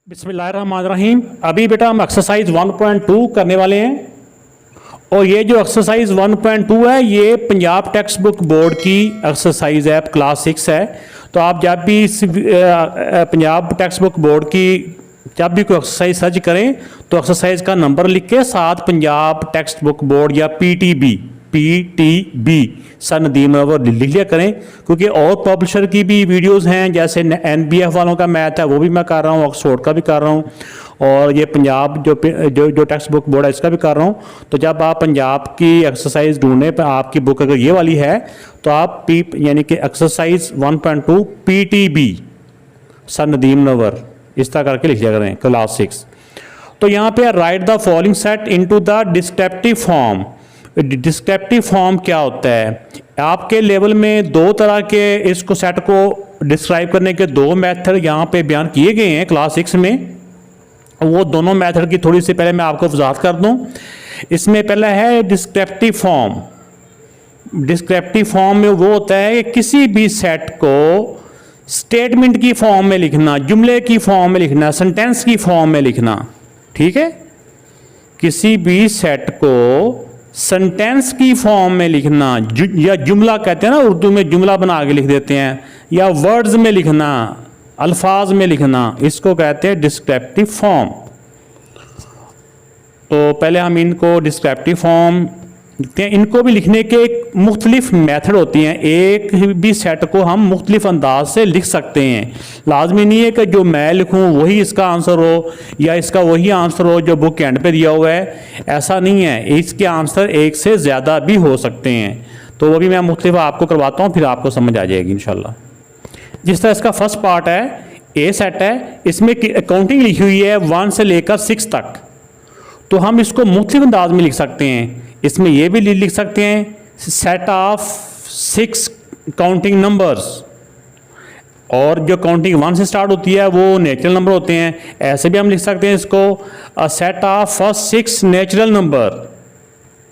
बिस्मिल्लाहिर्रहमानिर्रहीम। अभी बेटा हम एक्सरसाइज 1.2 करने वाले हैं और ये जो एक्सरसाइज 1.2 है ये पंजाब टेक्स्ट बुक बोर्ड की एक्सरसाइज है, क्लास 6 है। तो आप जब भी इस पंजाब टेक्स्ट बुक बोर्ड की जब भी कोई एक्सरसाइज सर्च करें तो एक्सरसाइज का नंबर लिख के साथ पंजाब टेक्स्ट बुक बोर्ड या पीटीबी सर नदीम नवर लिख लिया करें, क्योंकि और पब्लिशर की भी वीडियोस हैं, जैसे एनबीएफ वालों का मैथ है वो भी मैं कर रहा हूँ, ऑक्सफोर्ड का भी कर रहा हूँ और ये पंजाब जो टेक्स्ट बुक बोर्ड है इसका भी कर रहा हूँ। तो जब आप पंजाब की एक्सरसाइज ढूंढने पर आपकी बुक अगर ये वाली है तो आप यानी कि एक्सरसाइज 1.2 पीटीबी सर नदीम नवर इस तरह करके लिख लिया करें, क्लास 6। तो यहाँ पे right the following set into the descriptive form. Descriptive form क्या होता है? आपके लेवल में दो तरह के इसको सेट को डिस्क्राइब करने के दो मेथड यहाँ पे बयान किए गए हैं क्लास 6 में। वो दोनों मेथड की थोड़ी सी पहले मैं आपको वजाहत कर दूं। इसमें पहला है डिस्क्रिप्टिव फॉर्म। डिस्क्रिप्टिव फॉर्म में वो होता है कि किसी भी सेट को स्टेटमेंट की फॉर्म में लिखना, जुमले की फॉर्म में लिखना, सेंटेंस की फॉर्म में लिखना। ठीक है, किसी भी सेट को सेंटेंस की फॉर्म में लिखना या जुमला कहते हैं ना, उर्दू में जुमला बना के लिख देते हैं, या वर्ड्स में लिखना, अल्फाज में लिखना, इसको कहते हैं डिस्क्रिप्टिव फॉर्म। तो पहले हम इनको डिस्क्रिप्टिव फॉर्म लिखते हैं। इनको भी लिखने के एक मुख्तलिफ मेथड होती हैं। एक भी सेट को हम मुख्तलिफ अंदाज से लिख सकते हैं। लाजमी नहीं है कि जो मैं लिखूं वही इसका आंसर हो या इसका वही आंसर हो जो बुक एंड पे दिया हुआ है, ऐसा नहीं है। इसके आंसर एक से ज़्यादा भी हो सकते हैं। तो वो भी मैं मुख्तलिफ आपको करवाता हूँ, फिर आपको समझ आ जाएगी इंशाल्लाह। जिस तरह इसका फर्स्ट पार्ट है, ए सेट है, इसमें काउंटिंग लिखी हुई है 1 से लेकर 6 तक। तो हम इसको मुख्तलिफ अंदाज में लिख सकते हैं। इसमें यह भी लिख सकते हैं सेट ऑफ 6 काउंटिंग नंबर्स, और जो काउंटिंग 1 से स्टार्ट होती है वो नेचुरल नंबर होते हैं। ऐसे भी हम लिख सकते हैं इसको set of first 6 natural number,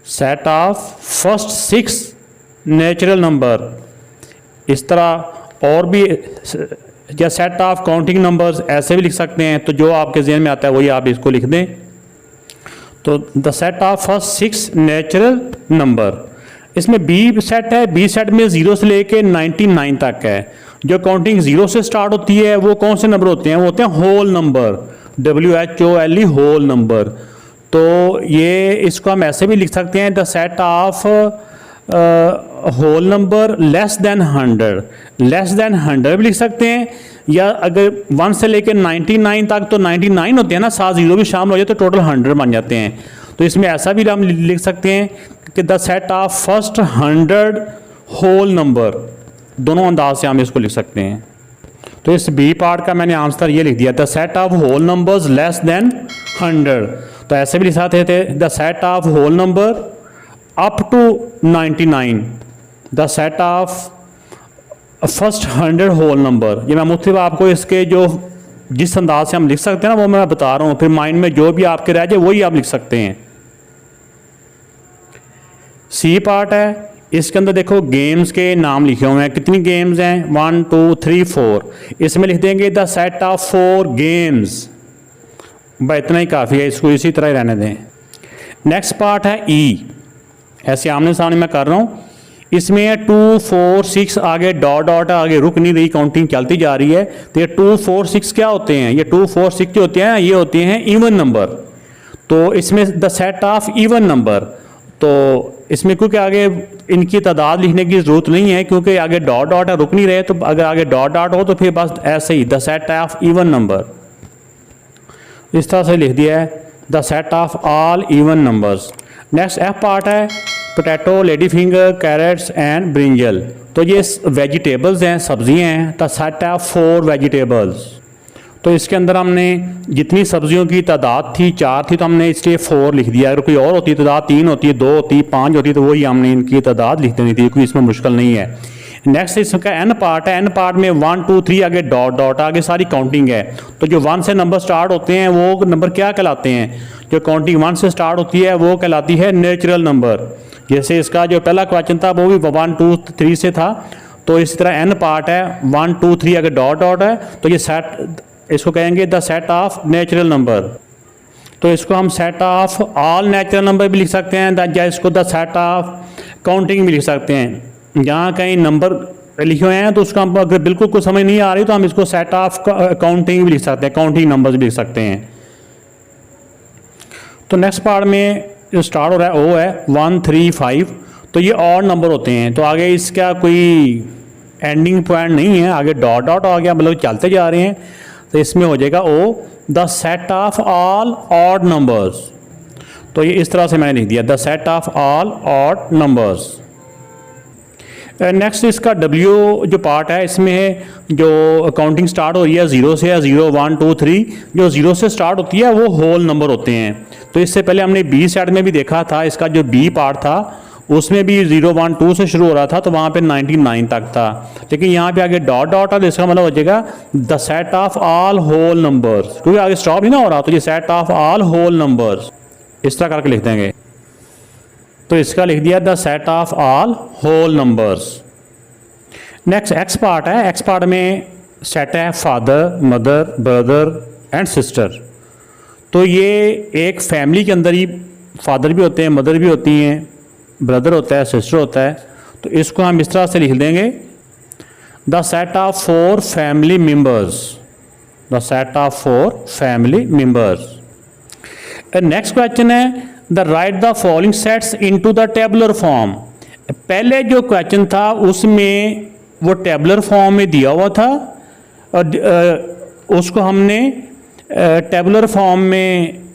set of first 6 natural number, इस तरह। और भी या सेट ऑफ काउंटिंग नंबर्स ऐसे भी लिख सकते हैं। तो जो आपके जहन में आता है वही आप इसको लिख दें। तो the set of first 6 natural number. इसमें बी सेट है, बी सेट में 0 से लेके 99 तक है। जो काउंटिंग 0 से स्टार्ट होती है वो कौन से नंबर होते हैं? वो होते हैं whole number, WHOLE whole number. तो ये इसको हम ऐसे भी लिख सकते हैं the set of whole number less than 100, less than 100 भी लिख सकते हैं। या अगर 1 से लेकर 99 तक, तो 99 होते हैं ना, 7 0 भी शामिल हो जाए तो टोटल 100 बन जाते हैं। तो इसमें ऐसा भी हम लिख सकते हैं कि the set of first 100 whole number. दोनों अंदाज से हम इसको लिख सकते हैं। तो इस बी पार्ट का मैंने आंसर ये लिख दिया, the set of whole numbers less than 100। तो ऐसे भी लिख सकते थे the set of whole number up to 99, the set of first 100 whole number. ये मैं मुख्तलिफ आपको इसके जो जिस अंदाज से हम लिख सकते हैं ना वो मैं बता रहा हूँ, फिर माइंड में जो भी आपके रह जाए वही आप लिख सकते हैं। सी पार्ट है, इसके अंदर देखो गेम्स के नाम लिखे हुए हैं। कितनी गेम्स हैं? 1 2 3 4। इसमें लिख देंगे द सेट ऑफ 4 गेम्स। भाई इतना ही काफ़ी है, इसको इसी तरह ही रहने दें। नेक्स्ट पार्ट है ई। ऐसे आमने सामने मैं कर रहा हूँ। इसमें 2 4 6 आगे डॉट डॉट आगे रुक नहीं रही, काउंटिंग चलती जा रही है। तो ये 2 4 6 क्या होते हैं? ये 2 4 6 जो होते हैं ये होते हैं इवन नंबर। तो इसमें the set of even number. तो इसमें क्योंकि आगे इनकी तादाद लिखने की ज़रूरत नहीं है, क्योंकि आगे डॉट डॉट है, रुक नहीं रहे। तो अगर आगे डॉट डॉट हो तो फिर बस ऐसे ही the set of even number इस तरह से लिख दिया है, the set of all even numbers. Next F part है, potato, lady finger, carrots and brinjal. तो ये वेजिटेबल्स हैं, सब्जियां हैं। The set of 4 vegetables. तो इसके अंदर हमने जितनी सब्जियों की तादाद थी 4 थी, तो हमने इसलिए 4 लिख दिया। अगर कोई और होती तादाद 3 होती, 2 होती, 5 होती, तो वही हमने इनकी तादाद लिख देनी थी, कोई इसमें मुश्किल नहीं है। नेक्स्ट इसका एन पार्ट है। एन पार्ट में 1 2 3 आगे डॉट डॉट आगे सारी काउंटिंग है। तो जो 1 से नंबर स्टार्ट होते हैं वो नंबर क्या कहलाते हैं? जो काउंटिंग 1 से स्टार्ट होती है वो कहलाती है नेचुरल नंबर। जैसे इसका जो पहला क्वेश्चन था वो भी 1 2 3 से था। तो इसी तरह एन पार्ट है 1 2 3 अगर डॉट डॉट है तो ये सेट इसको कहेंगे the set of natural number. तो इसको हम set of all natural number भी लिख सकते हैं, या इसको द सेट ऑफ काउंटिंग भी लिख सकते हैं। जहाँ कहीं नंबर लिखे हुए हैं तो उसको हम अगर बिल्कुल कुछ समझ नहीं आ रही तो हम इसको सेट ऑफ काउंटिंग भी लिख सकते हैं, काउंटिंग नंबर्स भी लिख सकते हैं। तो नेक्स्ट पार्ट में जो स्टार्ट हो रहा है वो है 1 3 5। तो ये ऑड नंबर होते हैं, तो आगे इसका कोई एंडिंग पॉइंट नहीं है, आगे डॉट डॉट आ गया, मतलब चलते जा रहे हैं। तो इसमें हो जाएगा O the set of all odd numbers. तो ये इस तरह से मैंने लिख दिया the set of all odd numbers. Next इसका W जो पार्ट है, इसमें है जो काउंटिंग स्टार्ट हो रही है 0 से, 0 1 2 3। जो 0 से स्टार्ट होती है वो होल नंबर होते हैं। तो इससे पहले हमने बी साइड में भी देखा था, इसका जो बी पार्ट था उसमें भी 0 1 2 से शुरू हो रहा था, तो वहाँ पे 99 तक था। लेकिन यहाँ पे आगे डॉट डॉट है, इसका मतलब हो जाएगा the set of all whole numbers, क्योंकि आगे स्टॉप नहीं ना हो रहा, तो ये set of all whole numbers इस तरह करके लिख देंगे। तो इसका लिख दिया the set of all whole numbers. Next X part है, एक्स पार्ट में सेट है father mother brother and sister. तो ये एक फैमिली के अंदर ही फादर भी होते हैं, मदर भी होती हैं, ब्रदर होता है, सिस्टर होता है। तो इसको हम इस तरह से लिख देंगे the set of 4 family members, the set of 4 family members. Next question है the write the following sets into the tabular form. पहले जो क्वेश्चन था उसमें वो टेबुलर फॉर्म में दिया हुआ था और उसको हमने टेबुलर फॉर्म में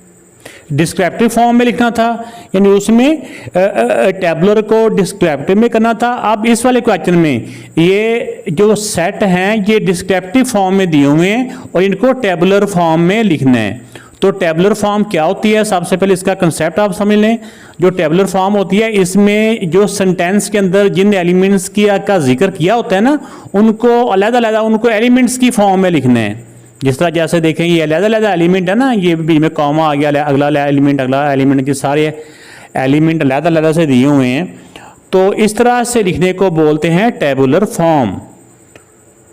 डिस्क्रिप्टिव फॉर्म में लिखना था, यानी उसमें टेबुलर को डिस्क्रिप्टिव में करना था। अब इस वाले क्वेश्चन में ये जो सेट हैं ये डिस्क्रिप्टिव फॉर्म में दिए हुए हैं और इनको टेबुलर फॉर्म में लिखना है। तो टेबुलर फॉर्म क्या होती है, सबसे पहले इसका कंसेप्ट आप समझ लें। जो टेबुलर फॉर्म होती है इसमें जो सेंटेंस के अंदर जिन एलिमेंट्स का जिक्र किया होता है ना, उनको अलग-अलग उनको एलिमेंट्स की फॉर्म में लिखना है। जिस तरह जैसे देखें ये अलग-अलग एलिमेंट है ना, ये बीच में कॉमा आ गया, अगला एलिमेंट के सारे एलिमेंट अलग-अलग से दिए हुए हैं। तो इस तरह से लिखने को बोलते हैं टेबुलर फॉर्म।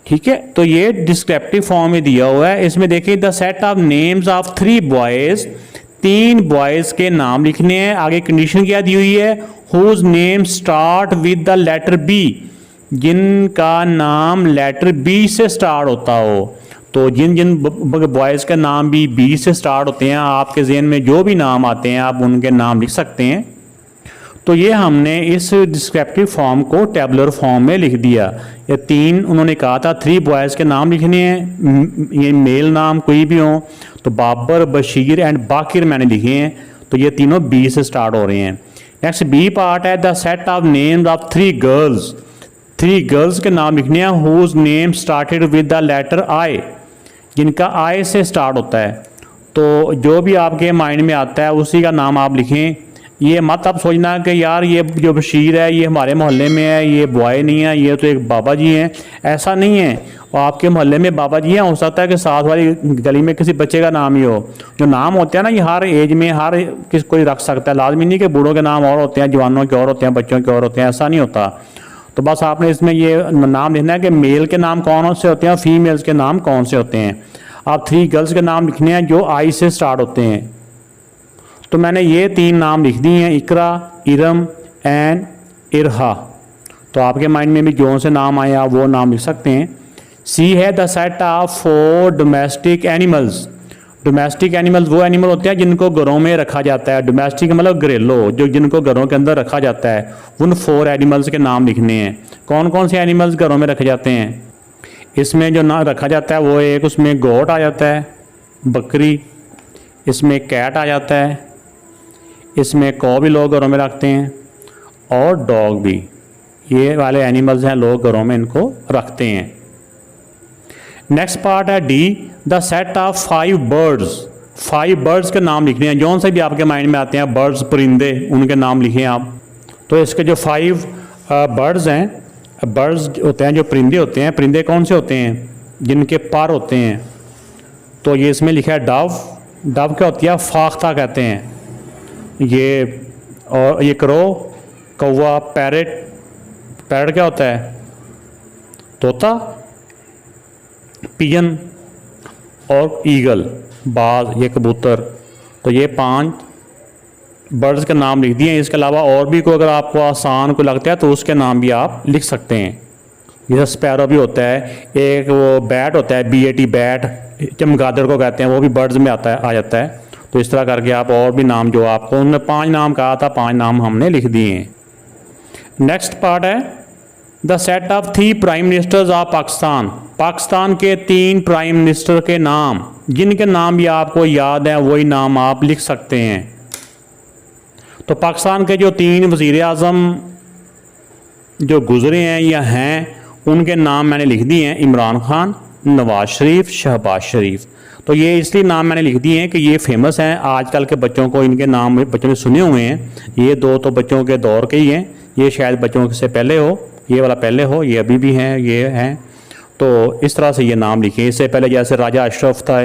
ठीक है, तो ये डिस्क्रिप्टिव फॉर्म में दिया हुआ है। इसमें देखिए the set of names of 3 boys, 3 boys के नाम लिखने हैं। आगे कंडीशन क्या दी हुई है, whose name start with the letter B, जिनका नाम लेटर बी से स्टार्ट होता हो। तो जिन जिन बॉयज़ का नाम भी बी से स्टार्ट होते हैं, आपके ज़हन में जो भी नाम आते हैं आप उनके नाम लिख सकते हैं। तो ये हमने इस डिस्क्रिप्टिव फॉर्म को टेबुलर फॉर्म में लिख दिया। ये 3 उन्होंने कहा था 3 बॉयज़ के नाम लिखने हैं, ये मेल नाम कोई भी हो, तो बाबर बशीर एंड बाकिर मैंने लिखे हैं। तो ये तीनों बी से स्टार्ट हो रहे हैं। नेक्स्ट बी पार्ट है the set of names of 3 girls, 3 girls के नाम लिखने हैं whose name started with the letter I, जिनका आई से स्टार्ट होता है। तो जो भी आपके माइंड में आता है उसी का नाम आप लिखें। ये मत आप सोचना कि यार ये जो बशीर है ये हमारे मोहल्ले में है, ये बॉय नहीं है, ये तो एक बाबा जी हैं। ऐसा नहीं है, और आपके मोहल्ले में बाबा जी हैं, हो सकता है कि साथ वाली गली में किसी बच्चे का नाम ही हो। जो नाम होते हैं ना ये हर एज में हर किस कोई रख सकता है, लाजमी नहीं कि बूढ़ों के नाम और होते हैं, जवानों के और होते हैं, बच्चों के और होते हैं, ऐसा नहीं होता। तो बस आपने इसमें ये नाम लिखना है कि मेल के नाम कौन से होते हैं और फीमेल्स के नाम कौन से होते हैं। आप 3 गर्ल्स के नाम लिखने हैं जो आई से स्टार्ट होते हैं। तो मैंने ये 3 नाम लिख दिए हैं, इकरा, इरम एंड इरहा। तो आपके माइंड में भी जो से नाम आए आप वो नाम लिख सकते हैं। सी है the set of 4 domestic animals. Domestic animals वो एनिमल होते हैं जिनको घरों में रखा जाता है। डोमेस्टिक मतलब घरेलू, जो जिनको घरों के अंदर रखा जाता है, उन 4 एनिमल्स के नाम लिखने हैं। कौन कौन से एनिमल्स घरों में रखे जाते हैं, इसमें जो नाम रखा जाता है वो एक उसमें गोट आ जाता है, बकरी, इसमें कैट आ जाता है, इसमें कौ भी लोग घरों में रखते हैं, और डॉग भी। ये वाले एनिमल्स हैं, लोग घरों में इनको रखते हैं। नेक्स्ट पार्ट है D the set of 5 birds. 5 birds के नाम लिखने हैं, जौन से भी आपके माइंड में आते हैं बर्ड्स, परिंदे, उनके नाम लिखें आप। तो इसके जो 5 बर्ड्स हैं, बर्ड्स होते हैं जो परिंदे होते हैं। परिंदे कौन से होते हैं, जिनके पर होते हैं। तो ये इसमें लिखा है डव। डव क्या होती है, फाख्ता कहते हैं ये। और ये क्रो, कौवा, पैरेट। पैरेट क्या होता है, तोता। पिजन, और ईगल, बाज, ये कबूतर। तो ये 5 बर्ड्स के नाम लिख दिए। इसके अलावा और भी कोई अगर आपको आसान को लगता है तो उसके नाम भी आप लिख सकते हैं। जैसे स्पैरो भी होता है, एक वो बैट होता है, BAT बैट, चमगादड़ को कहते हैं, वो भी बर्ड्स में आ जाता है। तो इस तरह करके आप और भी नाम जो आपको उन्होंने 5 नाम कहा था, 5 नाम हमने लिख दिए हैं। नेक्स्ट पार्ट है the set of 3 prime ministers of Pakistan. Pakistan के 3 प्राइम मिनिस्टर के नाम, जिनके नाम भी आपको याद हैं वही नाम आप लिख सकते हैं। तो पाकिस्तान के जो 3 वज़ीर आज़म जो गुज़रे हैं या हैं, उनके नाम मैंने लिख दिए हैं, इमरान खान, नवाज शरीफ, शहबाज शरीफ। तो ये इसलिए नाम मैंने लिख दिए हैं कि ये फेमस हैं, आजकल के बच्चों को इनके नाम बच्चों ने सुने हुए हैं। ये 2 तो बच्चों के दौर के ही हैं, ये शायद बच्चों से पहले हो, ये वाला पहले हो, ये अभी भी हैं, ये हैं। तो इस तरह से ये नाम लिखे। इससे पहले जैसे राजा अशरफ था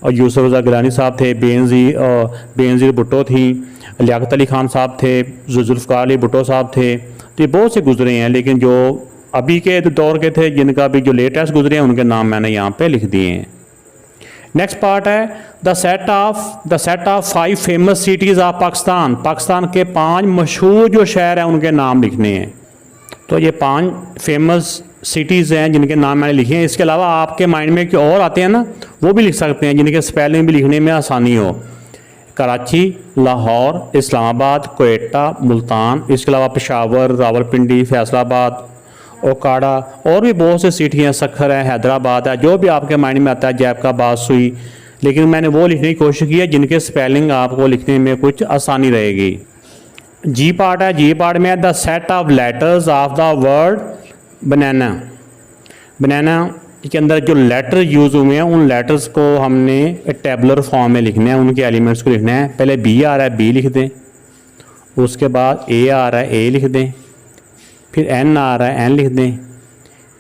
और यूसुफ रज़ा गिलानी साहब थे, बेनज़ीर भुट्टो थी, लियाकत अली खान साहब थे, जुल्फ़िकार अली भुट्टो साहब थे। तो ये बहुत से गुजरे हैं, लेकिन जो अभी के दौर के थे, जिनका भी जो लेटेस्ट गुजरे हैं, उनके नाम मैंने यहाँ पे लिख दिए हैं। नेक्स्ट पार्ट है the set of 5 famous cities of Pakistan. Pakistan के 5 मशहूर जो शहर हैं उनके नाम लिखने हैं। तो ये 5 फेमस सिटीज़ हैं जिनके नाम मैंने लिखे हैं। इसके अलावा आपके माइंड में कि और आते हैं ना, वो भी लिख सकते हैं, जिनके स्पेलिंग भी लिखने में आसानी हो। कराची, लाहौर, इस्लामाबाद, कोयटा, मुल्तान, इसके अलावा पेशावर, रावलपिंडी, फैसलाबाद, ओकाड़ा, और भी बहुत से सिटी हैं, सखर है, हैदराबाद है, जो भी आपके माइंड में आता है, जैकाबाद, सुई। लेकिन मैंने वो लिखने की कोशिश की है जिनके स्पेलिंग आपको लिखने में कुछ आसानी रहेगी। जी पार्ट है, जी पार्ट में है the set of letters of the word banana. Banana के अंदर जो लेटर यूज़ हुए हैं, उन लेटर्स को हमने टेबुलर फॉर्म में लिखना है, उनके एलिमेंट्स को लिखना है। पहले बी आ रहा है, बी लिख दें, उसके बाद ए आ रहा है, ए लिख दें, फिर एन आ रहा है, एन लिख दें,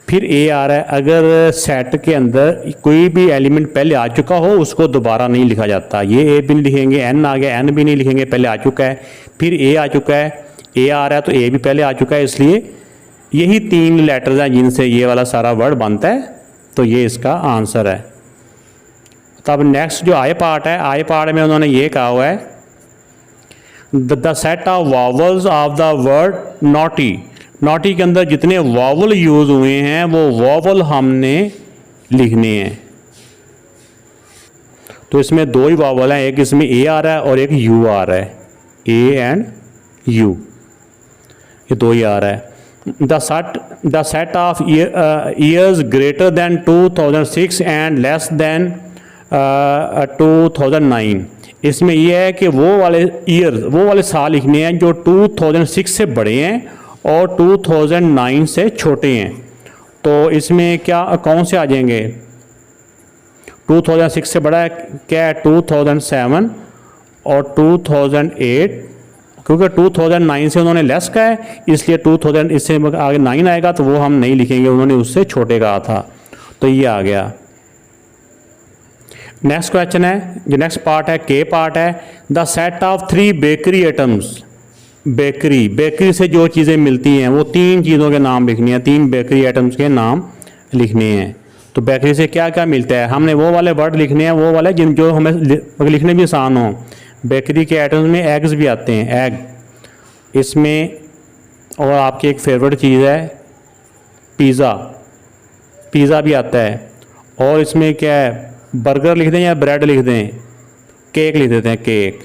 फिर ए आ रहा है। अगर सेट के अंदर कोई भी एलिमेंट पहले आ चुका हो, उसको दोबारा नहीं लिखा जाता। ये ए भी नहीं लिखेंगे, एन आ गया, एन भी नहीं लिखेंगे, पहले आ चुका है। फिर ए आ चुका है, ए आ रहा है, तो ए भी पहले आ चुका है। इसलिए यही 3 लेटर्स हैं जिनसे ये वाला सारा वर्ड बनता है। तो ये इसका आंसर है। तब नेक्स्ट जो आई पार्ट है, आई पार्ट में उन्होंने ये कहा हुआ है the set of vowels of the word naughty. Naughty के अंदर जितने वावल यूज़ हुए हैं वो वावल हमने लिखने हैं। तो इसमें 2 ही वावल हैं, एक इसमें ए आ रहा है और एक यू आ रहा है, ए एंड यू, ये 2 ही आ रहा है। The set of years greater than 2006 and less than 2009। इसमें यह है कि वो वाले ईयर, वो वाले साल लिखने हैं जो 2006 से बड़े हैं और 2009 से छोटे हैं। तो इसमें क्या कौन से आ जाएंगे? 2006 से बड़ा है क्या है? 2007 और 2008, क्योंकि 2009 से उन्होंने लेस का है, इसलिए 2000 इससे आगे 9 आएगा तो वो हम नहीं लिखेंगे, उन्होंने उससे छोटे कहा था। तो ये आ गया। नेक्स्ट क्वेश्चन है, जो नेक्स्ट पार्ट है, के पार्ट है the set of 3 bakery items. Bakery से जो चीज़ें मिलती हैं वो 3 चीज़ों के नाम लिखने हैं, 3 बेकरी आइटम्स के नाम लिखने हैं। तो बेकरी से क्या क्या मिलता है, हमने वो वाले वर्ड लिखने हैं, वो वाले जो हमें लिखने भी आसान हो। बेकरी के आइटम्स में एग्स भी आते हैं, एग इसमें, और आपकी एक फेवरेट चीज़ है पिज़्ज़ा भी आता है। और इसमें क्या है, बर्गर लिख दें या ब्रेड लिख दें, केक लिख देते हैं, केक।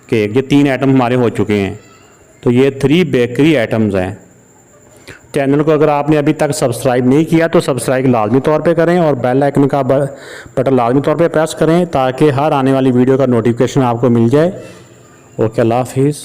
ये 3 आइटम हमारे हो चुके हैं। तो ये 3 बेकरी आइटम्स हैं। चैनल को अगर आपने अभी तक सब्सक्राइब नहीं किया तो सब्सक्राइब लाजमी तौर पे करें और बेल आइकन का बटन लाजमी तौर पे प्रेस करें ताकि हर आने वाली वीडियो का नोटिफिकेशन आपको मिल जाए। ओके, अल्लाह हाफिज़।